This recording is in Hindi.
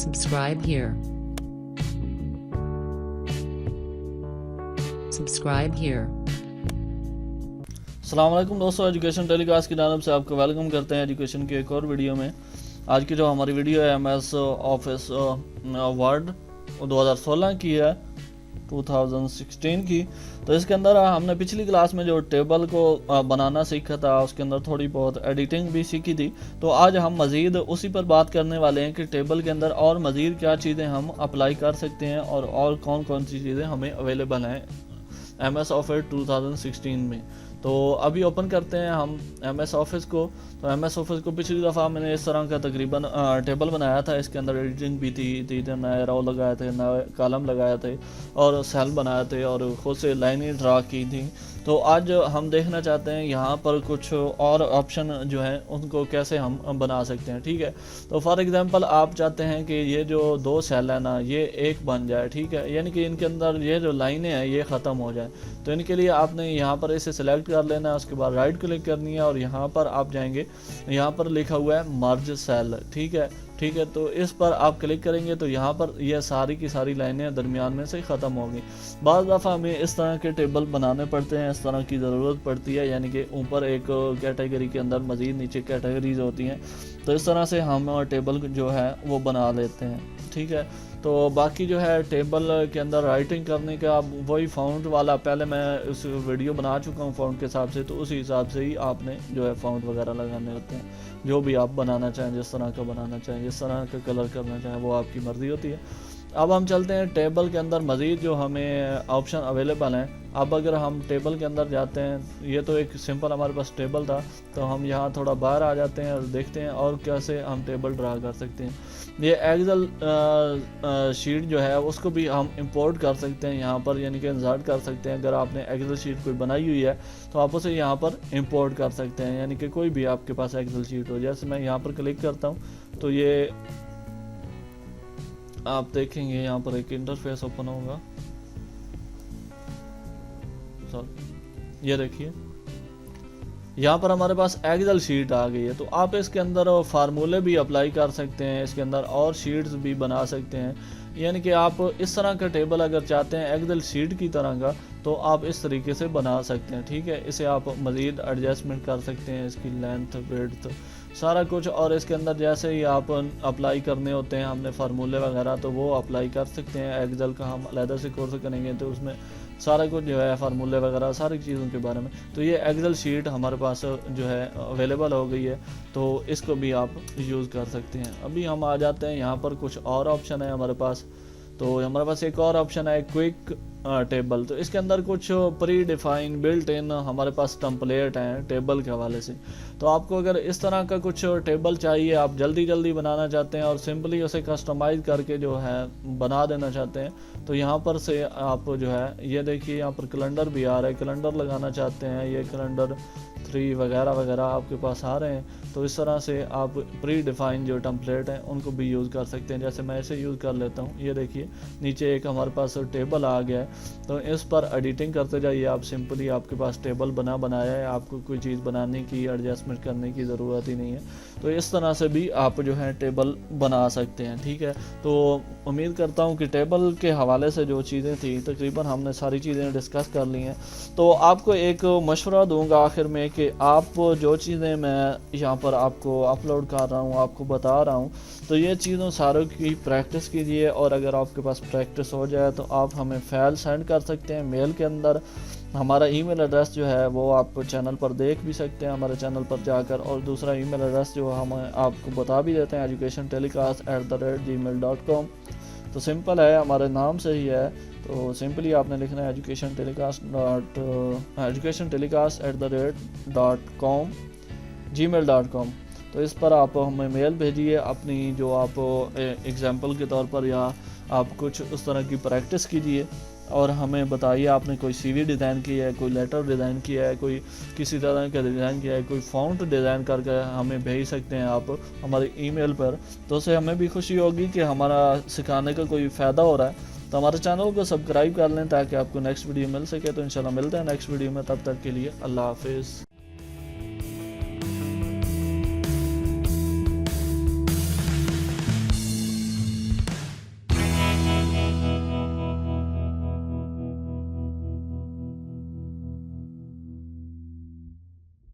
Subscribe here. Subscribe here. अस्सलाम वालेकुम दोस्तों, एजुकेशन टेलीकास्ट की जानब से आपको वेलकम करते हैं एजुकेशन की एक और वीडियो में। आज की जो हमारी वीडियो है MS ऑफिस वर्ड 2016 की है, 2016 की। तो इसके अंदर हमने पिछली क्लास में जो टेबल को बनाना सीखा था, उसके अंदर थोड़ी बहुत एडिटिंग भी सीखी थी। तो आज हम मज़ीद उसी पर बात करने वाले हैं कि टेबल के अंदर और मज़ीद क्या चीज़ें हम अप्लाई कर सकते हैं और कौन कौन सी चीज़ें हमें अवेलेबल हैं MS ऑफिस 2016 में। तो अभी ओपन करते हैं हम MS ऑफिस को। तो MS ऑफिस को पिछली दफ़ा मैंने इस तरह का तकरीबन टेबल बनाया था। इसके अंदर एडिटिंग भी थी नए रो लगाए थे, नए कॉलम लगाए थे और सेल बनाए थे और खुद से लाइनें ड्रा की थी। तो आज हम देखना चाहते हैं यहाँ पर कुछ और ऑप्शन जो हैं उनको कैसे हम बना सकते हैं। ठीक है, तो फॉर एग्जांपल आप चाहते हैं कि ये जो दो सेल है ना, ये एक बन जाए। ठीक है, यानी कि इनके अंदर ये जो लाइनें हैं ये ख़त्म हो जाए। तो इनके लिए आपने यहाँ पर इसे सेलेक्ट कर लेना है, उसके बाद राइट क्लिक करनी है और यहाँ पर आप जाएंगे, यहाँ पर लिखा हुआ है मर्ज सेल। ठीक है, तो इस पर आप क्लिक करेंगे तो यहाँ पर यह सारी की सारी लाइनें दरमियान में से ख़त्म होंगी। बाज़ दफ़ा हमें इस तरह के टेबल बनाने पड़ते हैं, इस तरह की ज़रूरत पड़ती है, यानी कि ऊपर एक कैटेगरी के अंदर मज़ीद नीचे कैटेगरीज होती हैं। तो इस तरह से हम टेबल जो है वो बना लेते हैं। ठीक है, तो बाकी जो है टेबल के अंदर राइटिंग करने का वही फ़ॉन्ट वाला, पहले मैं उस वीडियो बना चुका हूँ फ़ॉन्ट के हिसाब से। तो उसी हिसाब से ही आपने जो है फ़ॉन्ट वगैरह लगाने होते हैं, जो भी आप बनाना चाहें, जिस तरह का बनाना चाहें, जिस तरह का कलर करना चाहें, वो आपकी मर्ज़ी होती है। अब हम चलते हैं टेबल के अंदर मज़ीद जो हमें ऑप्शन अवेलेबल हैं। अब अगर हम टेबल के अंदर जाते हैं, ये तो एक सिंपल हमारे पास टेबल था, तो हम यहाँ थोड़ा बाहर आ जाते हैं और देखते हैं और कैसे हम टेबल ड्रा कर सकते हैं। ये एक्सेल शीट जो है उसको भी हम इंपोर्ट कर सकते हैं यहाँ पर, यानी कि इंसर्ट कर सकते हैं। अगर आपने एक्सेल शीट कोई बनाई हुई है तो आप उसे यहाँ पर इंपोर्ट कर सकते हैं, यानी कि कोई भी आपके पास एक्सेल शीट हो। जैसे मैं यहाँ पर क्लिक करता हूँ तो ये आप देखेंगे यहाँ पर एक इंटरफेस ओपन होगा। ये देखिए, यहाँ पर हमारे पास एक्सेल शीट आ गई है। तो आप इसके अंदर फार्मूले भी अप्लाई कर सकते हैं, इसके अंदर और शीट्स भी बना सकते हैं। यानी कि आप इस तरह का टेबल अगर चाहते हैं एक्सेल शीट की तरह का, तो आप इस तरीके से बना सकते हैं। ठीक है, इसे आप मज़ीद एडजस्टमेंट कर सकते हैं, इसकी लेंथ, विड्थ, सारा कुछ। और इसके अंदर जैसे ही आप अप्लाई करने होते हैं हमने फार्मूले वगैरह, तो वो अप्लाई कर सकते हैं। एक्सेल का हम अलग से कोर्स करेंगे तो उसमें सारा कुछ जो है फार्मूले वगैरह सारी चीज़ों के बारे में। तो ये एक्सेल शीट हमारे पास जो है अवेलेबल हो गई है, तो इसको भी आप यूज़ कर सकते हैं। अभी हम आ जाते हैं यहाँ पर, कुछ और ऑप्शन है हमारे पास। तो हमारे पास एक और ऑप्शन है क्विक टेबल। तो इसके अंदर कुछ प्री डिफाइन बिल्ट इन हमारे पास टेम्पलेट हैं टेबल के हवाले से। तो आपको अगर इस तरह का कुछ टेबल चाहिए, आप जल्दी बनाना चाहते हैं और सिंपली उसे कस्टमाइज़ करके जो है बना देना चाहते हैं, तो यहाँ पर से आप जो है ये देखिए, यहाँ पर कैलेंडर भी आ रहा है, कैलेंडर लगाना चाहते हैं, ये कैलेंडर 3 वगैरह आपके पास आ रहे हैं। तो इस तरह से आप प्री डिफाइन जो टेम्पलेट हैं उनको भी यूज़ कर सकते हैं। जैसे मैं इसे यूज़ कर लेता हूँ, ये देखिए नीचे एक हमारे पास टेबल आ गया है। तो इस पर एडिटिंग करते जाइए आप, सिंपली आपके पास टेबल बनाया है, आपको कोई चीज़ बनाने की, एडजस्टमेंट करने की ज़रूरत ही नहीं है। तो इस तरह से भी आप जो है टेबल बना सकते हैं। ठीक है, तो उम्मीद करता हूँ कि टेबल के हवाले से जो चीज़ें थी तकरीबन हमने सारी चीज़ें डिस्कस कर ली हैं। तो आपको एक मशवरा दूंगा आखिर में कि आप जो चीज़ें मैं यहाँ पर आपको अपलोड कर रहा हूँ, आपको बता रहा हूँ, तो ये चीज़ों सारों की प्रैक्टिस कीजिए। और अगर आपके पास प्रैक्टिस हो जाए तो आप हमें फाइल सेंड कर सकते हैं मेल के अंदर। हमारा ईमेल एड्रेस जो है वो आप चैनल पर देख भी सकते हैं, हमारे चैनल पर जाकर। और दूसरा ईमेल एड्रेस जो हम आपको बता भी देते हैं, educationtelecast@gmail.com। तो सिंपल है, हमारे नाम से ही है। तो सिंपली आपने लिखना है educationtelecast@gmail.com gmail.com। तो इस पर आप हमें मेल भेजिए अपनी, जो आप एग्जांपल के तौर पर, या आप कुछ उस तरह की प्रैक्टिस कीजिए और हमें बताइए आपने कोई CV डिज़ाइन किया है, कोई लेटर डिज़ाइन किया है, कोई किसी तरह का डिज़ाइन किया है, कोई फ़ॉन्ट डिज़ाइन करके हमें भेज सकते हैं आप हमारे ईमेल पर। तो उससे हमें भी खुशी होगी कि हमारा सिखाने का कोई फ़ायदा हो रहा है। तो हमारे चैनल को सब्सक्राइब कर लें ताकि आपको नेक्स्ट वीडियो मिल सके। तो इंशाल्लाह मिलते हैं नेक्स्ट वीडियो में, तब तक के लिए अल्लाह हाफिज़।